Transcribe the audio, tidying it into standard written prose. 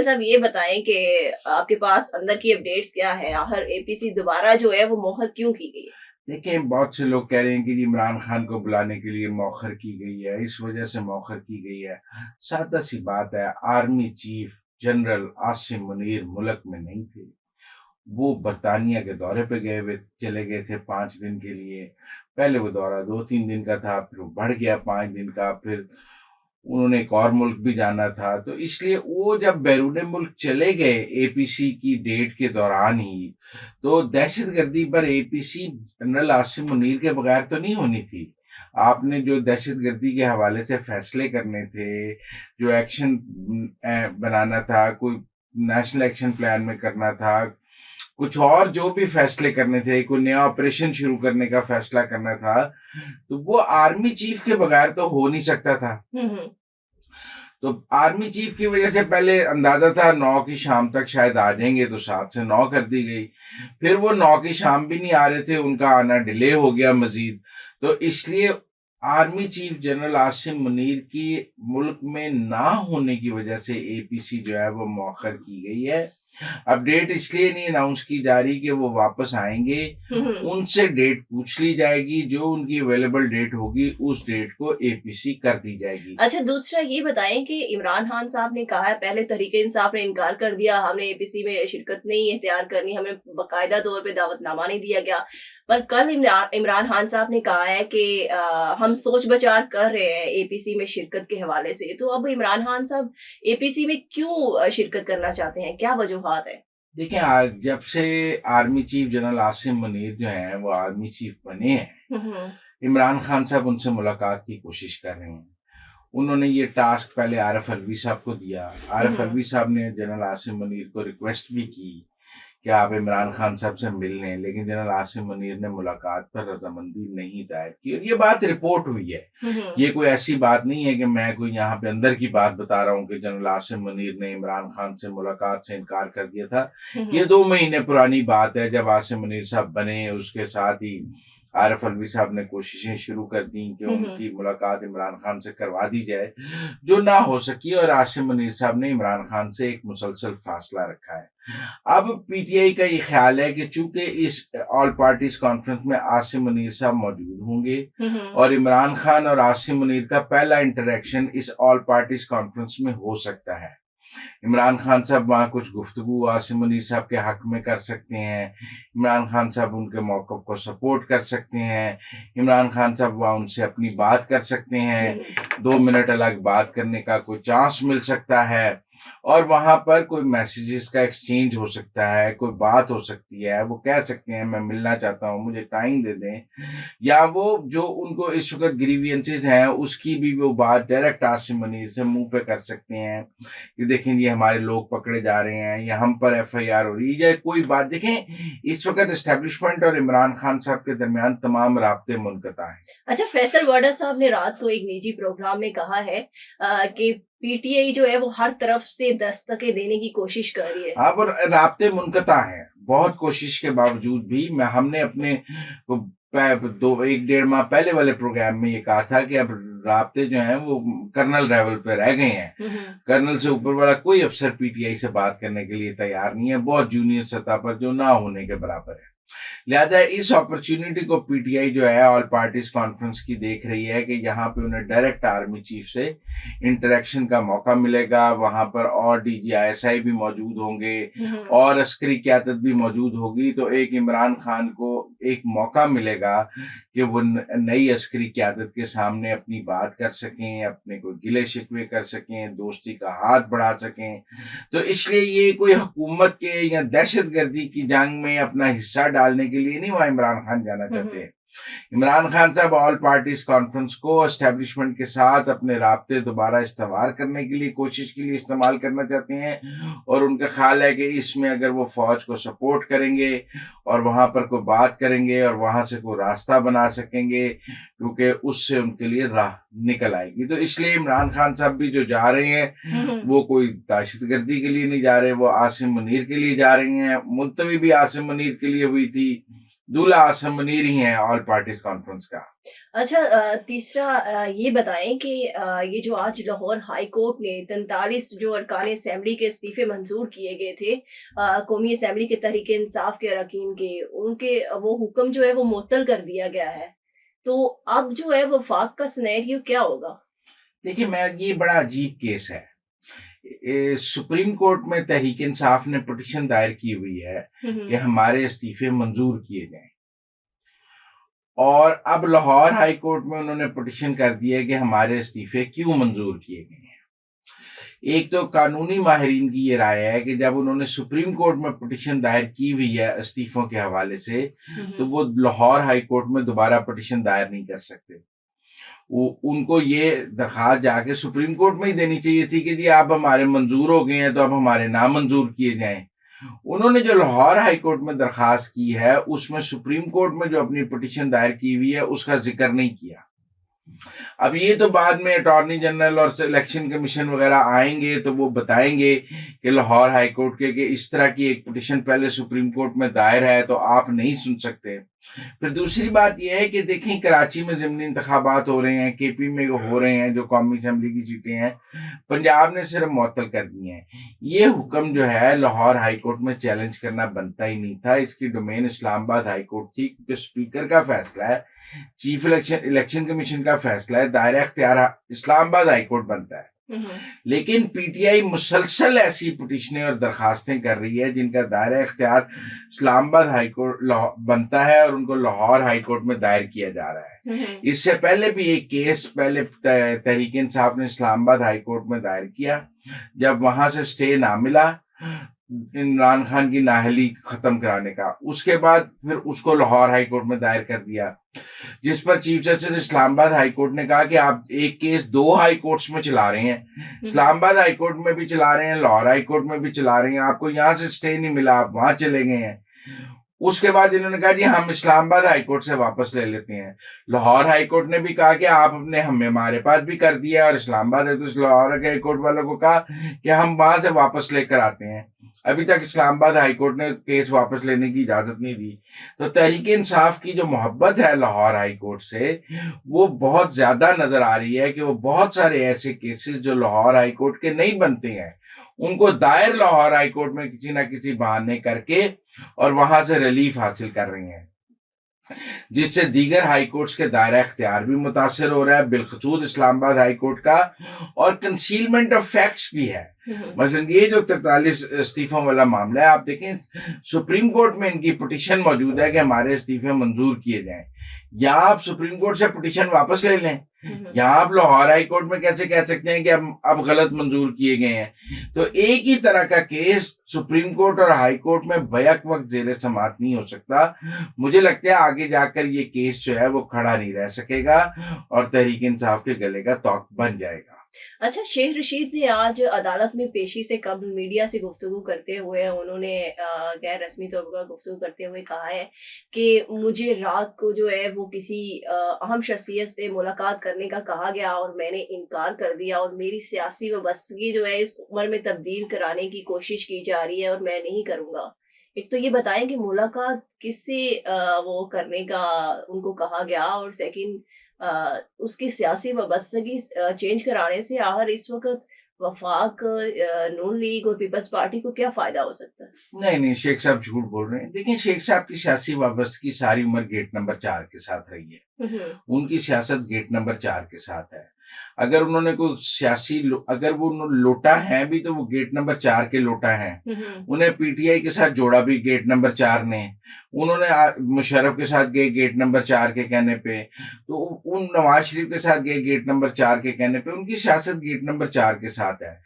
साहब ये बताएँ कि आपके पास अंदर की अपडेट्स क्या है? आखिर एपीसी दोबारा जो है वो मौखर क्यों की गई है? देखिए, बहुत से लोग कह रहे हैं कि इमरान खान को बुलाने के लिए मौखर की गई है, इस वजह से मौखर की गई है। सादा-सी बात है, army chief general Asim Munir मुल्क में नहीं थे। वो बर्तानिया के दौरे पे गए हुए चले गए थे 5 दिन के लिए। पहले वो दौरा 2-3 दिन का था, फिर वो बढ़ गया 5 दिन का, फिर उन्होंने एक और मुल्क भी जाना था। तो इसलिए वो जब बैरून मुल्क चले गए एपीसी की डेट के दौरान ही, तो दहशतगर्दी पर एपीसी जनरल आसिम मुनीर के बगैर तो नहीं होनी थी। आपने जो दहशतगर्दी के हवाले से फैसले करने थे, जो एक्शन बनाना था, कोई नेशनल एक्शन प्लान में करना था, कुछ और जो भी फैसले करने थे, कोई नया ऑपरेशन शुरू करने का फैसला करना था, तो वो आर्मी चीफ के बगैर तो हो नहीं सकता था। हुँ, हुँ। तो आर्मी चीफ की वजह से पहले अंदाजा था 9 की शाम तक शायद आ जाएंगे, तो 7 से 9 कर दी गई। फिर वो 9 की शाम भी नहीं आ रहे थे, उनका आना डिले हो गया मजीद। तो इसलिए army chief general Asim Munir की मुल्क में ना होने की वजह से एपीसी जो है वो मौखर की गई है। अब डेट इसलिए नहीं अनाउंस की जा रही कि वो वापस आएंगे, हुँ, हुँ। उनसे डेट पूछ ली जाएगी, जो उनकी अवेलेबल डेट होगी उस डेट को एपीसी कर दी जाएगी। अच्छा, दूसरा ये बताएँ कि इमरान खान साहब ने कहा है, पहले तहरीक-ए-इंसाफ ने इनकार कर दिया, हमने एपीसी में शिरकत नहीं इख्तियार करनी, हमें बाकायदा तौर पे दावतनामा नहीं दिया गया। पर कल इमरान खान साहब ने कहा है कि हम सोच-विचार कर रहे हैं एपीसी में शिरकत के हवाले से। तो अब इमरान खान साहब एपीसी में क्यों शिरकत करना चाहते हैं? क्या वजूहात है? देखिए, जब से army chief general Asim Munir जो हैं वो आर्मी चीफ बने हैं, हुँ, हुँ। इमरान खान साहब उनसे मुलाकात की कोशिश कर रहे हैं। उन्होंने ये टास्क पहले आरिफ अलवी साहब को दिया। हुँ, आरिफ हुँ। अलवी साहब ने जनरल आसिम मुनीर को रिक्वेस्ट भी की कि आप इमरान खान साहब से मिल लें, लेकिन जनरल आसिम मुनीर ने मुलाकात पर रज़ामंदी नहीं ज़ाहिर की, और ये बात रिपोर्ट हुई है। हुँ, हुँ। ये कोई ऐसी बात नहीं है कि मैं कोई यहाँ पे अंदर की बात बता रहा हूँ कि जनरल आसिम मुनीर ने इमरान खान से मुलाकात से इनकार कर दिया था। हुँ, ये हुँ। 2 महीने पुरानी बात है, जब आसिम मुनीर साहब बने, उसके साथ ही आरिफ अलवी साहब ने कोशिशें शुरू कर दी कि हुँ, हुँ। उनकी मुलाकात इमरान खान से करवा दी जाए, जो ना हो सकी, और आसिम मुनीर साहब ने इमरान खान से एक मुसलसल फासला रखा है। अब पीटीआई का ये ख्याल है कि चूंकि इस ऑल पार्टीज कॉन्फ्रेंस में आसिम मुनीर साहब मौजूद होंगे, हुँ, हुँ। और इमरान खान और आसिम मुनीर का पहला इंटरेक्शन इस ऑल पार्टीज कॉन्फ्रेंस में हो सकता है। इमरान खान साहब वहाँ कुछ गुफ्तगू आसिम मुनीर साहब के हक में कर सकते हैं। इमरान खान साहब उनके मौक़िफ़ को सपोर्ट कर सकते हैं। इमरान खान साहब वहाँ उनसे अपनी बात कर सकते हुँ, हैं। हुँ। 2 मिनट अलग बात करने का कोई चांस मिल सकता है, और वहाँ पर कोई मैसेजेस का एक्सचेंज हो सकता है, कोई बात हो सकती है। वो कह सकते हैं मैं मिलना चाहता हूँ, मुझे टाइम दे दें, या वो जो उनको इस वक़्त ग्रीवियंसेस हैं उसकी भी वो बात डायरेक्ट आसिम मुनीर से मुँह पे कर सकते हैं कि देखें ये हमारे लोग पकड़े जा रहे हैं, या हम पर एफआईआर हो रही है, या कोई बात। देखें, इस वक़्त एस्टेब्लिशमेंट और इमरान खान साहब के दरमियान तमाम राब्ते मुनक़ता हैं। अच्छा, फैसल वाडा साहब ने रात को एक निजी प्रोग्राम में कहा है कि पीटीआई जो है वो हर तरफ से दस्तके देने की कोशिश कर रही है। हाँ, पर राब्ते मुनक़ता हैं। बहुत कोशिश के बावजूद भी हमने अपने को पै 2 1 डेढ़ माह पहले वाले प्रोग्राम में ये कहा था कि अब राब्ते जो हैं वो कर्नल लेवल पे रह गए हैं। हुँ, हुँ। कर्नल से ऊपर वाला कोई अफ़सर पीटीआई से बात करने के लिए तैयार नहीं है, बहुत जूनियर सतह पर, जो ना होने के बराबर है। लिहाजा इस अपॉर्चुनिटी को पीटीआई जो है ऑल पार्टीज कॉन्फ्रेंस की देख रही है कि यहाँ पे उन्हें डायरेक्ट आर्मी चीफ से इंटरेक्शन का मौका मिलेगा। वहां पर और डीजी आईएसआई भी मौजूद होंगे, हुँ, हुँ। और अस्करी क़यादत भी मौजूद होगी। तो एक इमरान खान को एक मौका मिलेगा कि वो नई अस्करी क़यादत के सामने अपनी बात कर सकें, अपने कोई गिले शिकवे कर सकें, दोस्ती का हाथ बढ़ा सकें। तो इसलिए ये कोई हुकूमत के या दहशतगर्दी की जंग में अपना हिस्सा डालने के लिए नहीं वहाँ इमरान खान जाना हुँ, चाहते हुँ। हैं। इमरान खान साहब ऑल पार्टीज कॉन्फ्रेंस को एस्टेब्लिशमेंट के साथ अपने राब्ते दोबारा इस्तवार करने के लिए, कोशिश के लिए इस्तेमाल करना चाहते हैं, और उनका ख्याल है कि इसमें अगर वो फौज को सपोर्ट करेंगे और वहां पर कोई बात करेंगे और वहां से कोई रास्ता बना सकेंगे, क्योंकि उससे उनके लिए राह निकल आएगी। तो इसलिए इमरान खान साहब भी जो जा रहे हैं, हुँ, हुँ। वो कोई दहशतगर्दी के लिए नहीं जा रहे, वो आसिम मुनीर के लिए जा रहे हैं। मुलतवी भी आसिम मुनीर के लिए हुई थी, दूल्हा आसिम मुनीर ही हैं ऑल पार्टीज कॉन्फ्रेंस का। अच्छा, तीसरा ये बताएँ कि ये जो आज लाहौर हाई कोर्ट ने 43 जो अरकान असेंबली के इस्तीफ़े मंज़ूर किए गए थे, कौमी असेंबली के तहरीक-ए-इंसाफ के अरकान के, उनके वो हुक्म जो है वो मुअत्तल कर दिया गया है। तो अब जो है वफ़ाक का सिनेरियो क्या होगा? देखिए, मैं ये बड़ा अजीब केस है। सुप्रीम कोर्ट में तहरीक इंसाफ ने पिटीशन दायर की हुई है हुँ, कि हुँ। हमारे इस्तीफे मंजूर किए जाएं, और अब लाहौर हाई कोर्ट में उन्होंने पिटीशन कर दिया है कि हमारे इस्तीफे क्यों मंजूर किए गए हैं। एक तो कानूनी माहिरीन की ये राय है कि जब उन्होंने सुप्रीम कोर्ट में पिटीशन दायर की हुई है इस्तीफों के हवाले से, हुँ, तो हुँ। वो लाहौर हाई कोर्ट में दोबारा पिटीशन दायर नहीं कर सकते। वो उनको ये दरखास्त जाके सुप्रीम कोर्ट में ही देनी चाहिए थी कि जी आप हमारे मंजूर हो गए हैं तो अब हमारे नामंजूर किए जाएं। उन्होंने जो लाहौर हाई कोर्ट में दरखास्त की है उसमें सुप्रीम कोर्ट में जो अपनी पिटीशन दायर की हुई है उसका जिक्र नहीं किया। अब ये तो बाद में अटॉर्नी जनरल और इलेक्शन कमीशन वगैरह आएंगे तो वो बताएंगे कि लाहौर हाई कोर्ट के कि इस तरह की एक पिटीशन पहले सुप्रीम कोर्ट में दायर है तो आप नहीं सुन सकते। फिर दूसरी बात यह है कि देखें, कराची में ज़िमनी इंतखाबात हो रहे हैं, केपी में हो रहे हैं जो कौमी असेंबली की सीटें हैं, पंजाब ने सिर्फ मुअत्तल कर दी हैं। ये हुक्म जो है लाहौर हाई कोर्ट में चैलेंज करना बनता ही नहीं था। इसकी डोमेन इस्लामाबाद हाई कोर्ट थी, क्योंकि स्पीकर का फैसला है, चीफ इलेक्शन इलेक्शन कमीशन का फैसला है, दायरा इख्तियार इस्लामाबाद हाई कोर्ट बनता है। हुँ, हुँ। लेकिन पीटीआई मुसलसल ऐसी पिटीशनें और दरखास्तें कर रही है जिनका दायरा इख्तियार इस्लामाबाद हाई कोर्ट बनता है और उनको लाहौर हाई कोर्ट में दायर किया जा रहा है। हुँ, हुँ। इससे पहले भी एक केस पहले तहरीक इंसाफ ने इस्लामाबाद हाई कोर्ट में दायर किया, जब वहां से स्टे ना मिला इमरान खान की नाअहली खत्म कराने का, उसके बाद फिर उसको लाहौर हाई कोर्ट में दायर कर दिया, जिस पर chief justice Islamabad high court ने कहा कि आप एक केस दो हाई कोर्ट्स में चला रहे हैं, हुँ, हुँ। इस्लामाबाद हाई कोर्ट में भी चला रहे हैं, लाहौर हाई कोर्ट में भी चला रहे हैं, आपको यहाँ से स्टे नहीं मिला, आप वहां चले गए हैं। उसके बाद इन्होंने कहा जी हम इस्लामाबाद हाई कोर्ट से वापस ले लेते हैं। लाहौर हाई कोर्ट ने भी कहा कि आप अपने हमें हमारे पास भी कर दिया, और इस्लामाबाद है तो लाहौर हाई कोर्ट वालों को कहा कि हम वहां से वापस लेकर आते हैं। अभी तक इस्लामाबाद हाई कोर्ट ने केस वापस लेने की इजाजत नहीं दी। तो तहरीक इंसाफ की जो मोहब्बत है लाहौर हाई कोर्ट से, वो बहुत ज्यादा नजर आ रही है कि वो बहुत सारे ऐसे केसेस जो लाहौर हाई कोर्ट के नहीं बनते हैं उनको दायर लाहौर हाई कोर्ट में किसी ना किसी बहाने करके और वहां से रिलीफ हासिल कर रही हैं, जिससे दीगर हाई कोर्ट्स के दायरा इख्तियार भी मुतासर हो रहा है, बिलखसूस इस्लामाबाद हाई कोर्ट का, और कंसीलमेंट ऑफ फैक्ट्स भी है। हुँ, हुँ। मसलन ये जो 43 इस्तीफों वाला मामला है, आप देखें सुप्रीम कोर्ट में इनकी पिटीशन मौजूद है कि हमारे इस्तीफे मंजूर किए जाएं, या आप सुप्रीम कोर्ट से पिटीशन वापस ले लें, हुँ, हुँ। यहाँ आप लाहौर हाई कोर्ट में कैसे कह सकते हैं कि अब गलत मंजूर किए गए हैं। तो एक ही तरह का केस सुप्रीम कोर्ट और हाई कोर्ट में बैक वक्त जेर समात नहीं हो सकता। मुझे लगता है आगे जाकर ये केस जो है वो खड़ा नहीं रह सकेगा और तहरीक इंसाफ के गले का तौक बन जाएगा। अच्छा, शेख रशीद ने आज अदालत में पेशी से कब्ल मीडिया से गुफ्तगू करते हुए उन्होंने गैर रस्मी तौर पर गुफ्तगू करते हुए कहा है कि मुझे रात को जो है वो किसी अहम शख्सियत से मुलाकात करने का कहा गया और मैंने इनकार कर दिया और मेरी सियासी वाबस्तगी जो है इस उम्र में तब्दील कराने की कोशिश की जा रही है और मैं नहीं करूँगा। एक तो ये बताएँ कि मुलाकात किससे वो करने का उनको कहा गया, और सेकंड उसकी सियासी वाबस्तगी चेंज कराने से आखिर इस वक़्त वफ़ाक, नून लीग और पीपल्स पार्टी को क्या फ़ायदा हो सकता है? नहीं, नहीं, शेख साहब झूठ बोल रहे हैं। देखिए, शेख साहब की सियासी वाबस्तगी सारी उम्र गेट नंबर 4 के साथ रही है। हुँ, हुँ। उनकी सियासत गेट नंबर 4 के साथ है। अगर उन्होंने कोई अगर वो लोटा हैं भी तो वो गेट नंबर 4 के लोटा हैं। हुँ, हुँ। उन्हें पीटीआई के साथ जोड़ा भी गेट नंबर 4 ने। उन्होंने मुशर्रफ के साथ गए गेट नंबर 4 के कहने पे। तो उन नवाज शरीफ के साथ गए गेट नंबर 4 के कहने पे। उनकी सियासत गेट नंबर 4 के साथ है।